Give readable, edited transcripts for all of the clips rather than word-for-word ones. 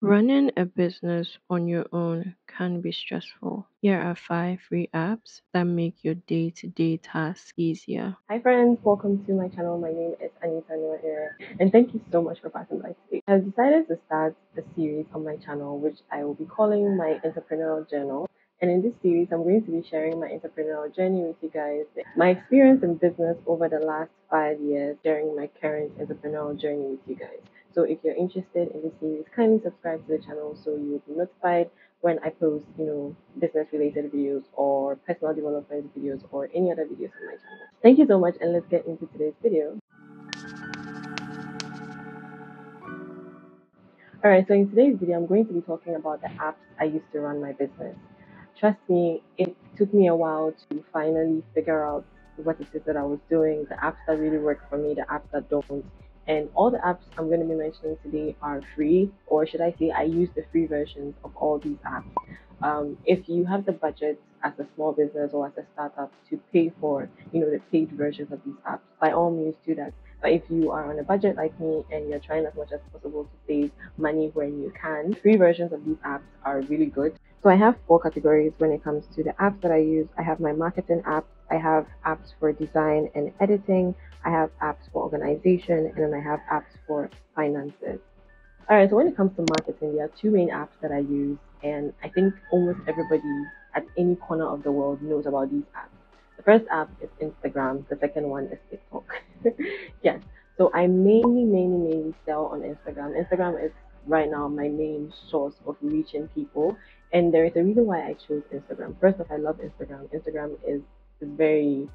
Running a business on your own can be stressful. Here are 5 free apps that make your day to day tasks easier. Hi, friends, welcome to my channel. My name is Anita Nuo-ire, and thank you so much for passing by today. I've decided to start a series on my channel, which I will be calling my entrepreneurial journal. And in this series, I'm going to be sharing my entrepreneurial journey with you guys, my experience in business over the last 5 years, sharing my current entrepreneurial journey with you guys. So if you're interested in this series, kindly subscribe to the channel so you'll be notified when I post, business related videos or personal development videos or any other videos on my channel. Thank you so much, and let's get into today's video. Alright, so in today's video, I'm going to be talking about the apps I use to run my business. Trust me, it took me a while to finally figure out what it is that I was doing, the apps that really work for me, the apps that don't. And all the apps I'm going to be mentioning today are free, or should I say, I use the free versions of all these apps. If you have the budget as a small business or as a startup to pay for, the paid versions of these apps, by all means do that. But if you are on a budget like me and you're trying as much as possible to save money when you can, free versions of these apps are really good. So I have 4 categories when it comes to the apps that I use. I have my marketing apps, I have apps for design and editing, I have apps for organization, and then I have apps for finances. All right, so when it comes to marketing, there are 2 main apps that I use, and I think almost everybody at any corner of the world knows about these apps. The first app is Instagram, the second one is TikTok. Yes, so I mainly sell on Instagram. Instagram is right now my main source of reaching people, and there is a reason why I chose Instagram. First off, I love Instagram. Instagram is very,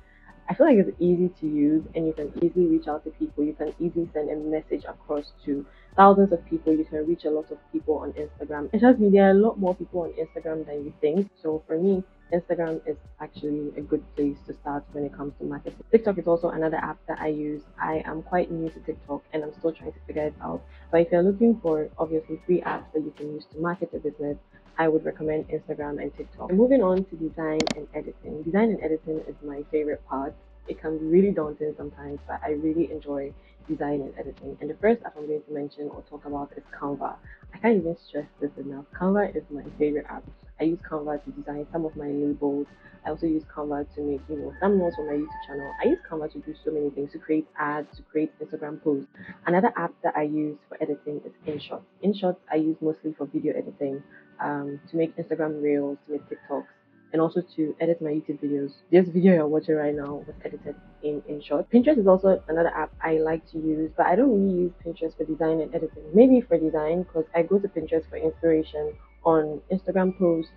I feel like it's easy to use and you can easily reach out to people. You can easily send a message across to thousands of people. You can reach a lot of people on Instagram. And trust me, there are a lot more people on Instagram than you think. So for me, Instagram is actually a good place to start when it comes to marketing. TikTok is also another app that I use. I am quite new to TikTok and I'm still trying to figure it out. But if you're looking for obviously free apps that you can use to market your business, I would recommend Instagram and TikTok. Moving on to design and editing. Design and editing is my favorite part. It can be really daunting sometimes, but I really enjoy design and editing. And the first app I'm going to mention or talk about is Canva. I can't even stress this enough. Canva is my favorite app. I use Canva to design some of my labels. I also use Canva to make, thumbnails for my YouTube channel. I use Canva to do so many things, to create ads, to create Instagram posts. Another app that I use for editing is InShot. InShot I use mostly for video editing, to make Instagram reels, to make TikToks, and also to edit my YouTube videos. This video you're watching right now was edited in InShot. Pinterest is also another app I like to use, but I don't really use Pinterest for design and editing. Maybe for design, because I go to Pinterest for inspiration on Instagram posts,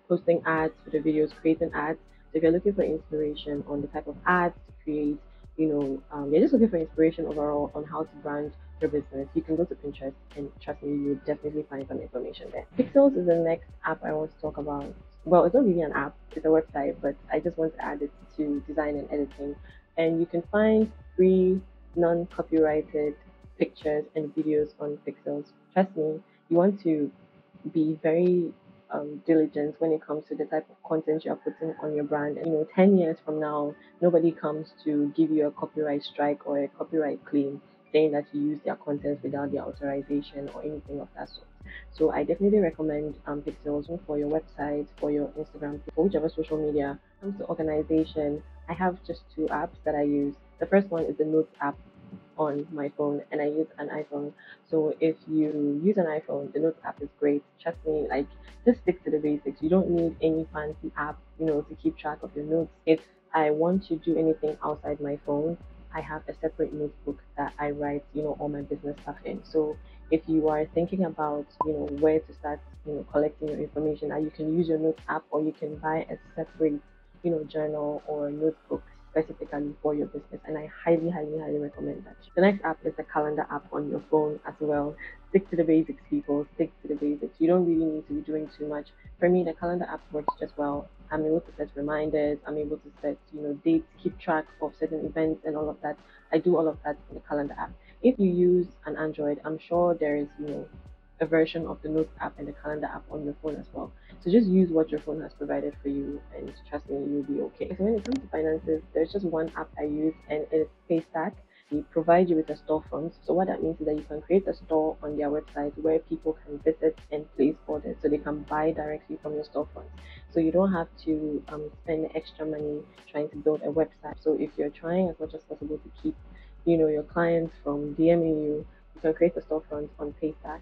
posting ads for the videos, creating ads. So if you're looking for inspiration on the type of ads to create, you're just looking for inspiration overall on how to brand your business, you can go to Pinterest and trust me, you will definitely find some information there. Pixels is the next app I want to talk about. Well, it's not really an app, it's a website, but I just want to add it to design and editing. And you can find free, non copyrighted pictures and videos on Pixels. Trust me, you want to be very diligent when it comes to the type of content you're putting on your brand. And 10 years from now, nobody comes to give you a copyright strike or a copyright claim saying that you use their content without their authorization or anything of that sort. So I definitely recommend Pixels for your website, for your Instagram, for whichever social media. When it comes to organization, I have just 2 apps that I use. The first one is the Notes app on my phone, and I use an iPhone. So if you use an iPhone, the Notes app is great. Trust me, like, just stick to the basics. You don't need any fancy app, to keep track of your notes. If I want to do anything outside my phone, I have a separate notebook that I write, all my business stuff in. So if you are thinking about, where to start, collecting your information, you can use your Notes app, or you can buy a separate, journal or notebook specifically for your business, and I highly recommend that. The next app is the calendar app on your phone as well. Stick to the basics, people. Stick to the basics. You don't really need to be doing too much. For me, the calendar app works just well. I'm able to set reminders. I'm able to set, dates, keep track of certain events and all of that. I do all of that in the calendar app. If you use an Android, I'm sure there is, a version of the Notes app and the calendar app on your phone as well. So just use what your phone has provided for you, and trust me, you'll be okay. So when it comes to finances, there's just one app I use, and it's Paystack. basically provide you with a storefront. So what that means is that you can create a store on their website where people can visit and place orders, so they can buy directly from your storefront. So you don't have to spend extra money trying to build a website. So if you're trying as much as possible to keep, your clients from DMing you, you can create a storefront on Paystack.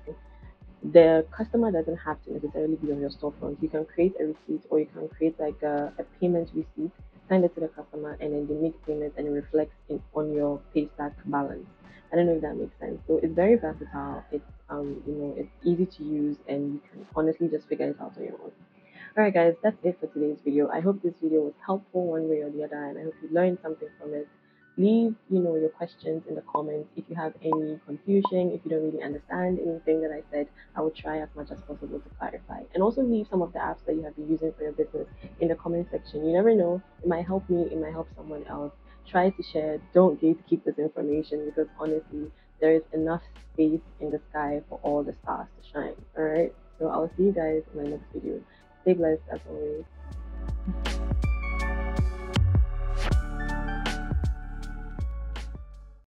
The customer doesn't have to necessarily be on your storefront. You can create a receipt, or you can create like a payment receipt, send it to the customer, and then they make payment and it reflects on your Paystack balance. I don't know if that makes sense. So it's very versatile. It's easy to use, and you can honestly just figure it out on your own. Alright guys, that's it for today's video. I hope this video was helpful one way or the other, and I hope you learned something from it. Leave, your questions in the comments. If you have any confusion, if you don't really understand anything that I said, I will try as much as possible to clarify. And also leave some of the apps that you have been using for your business in the comment section. You never know, it might help me, it might help someone else. Try to share, don't gatekeep this information, because honestly, there is enough space in the sky for all the stars to shine. Alright, so I'll see you guys in my next video. Stay blessed as always.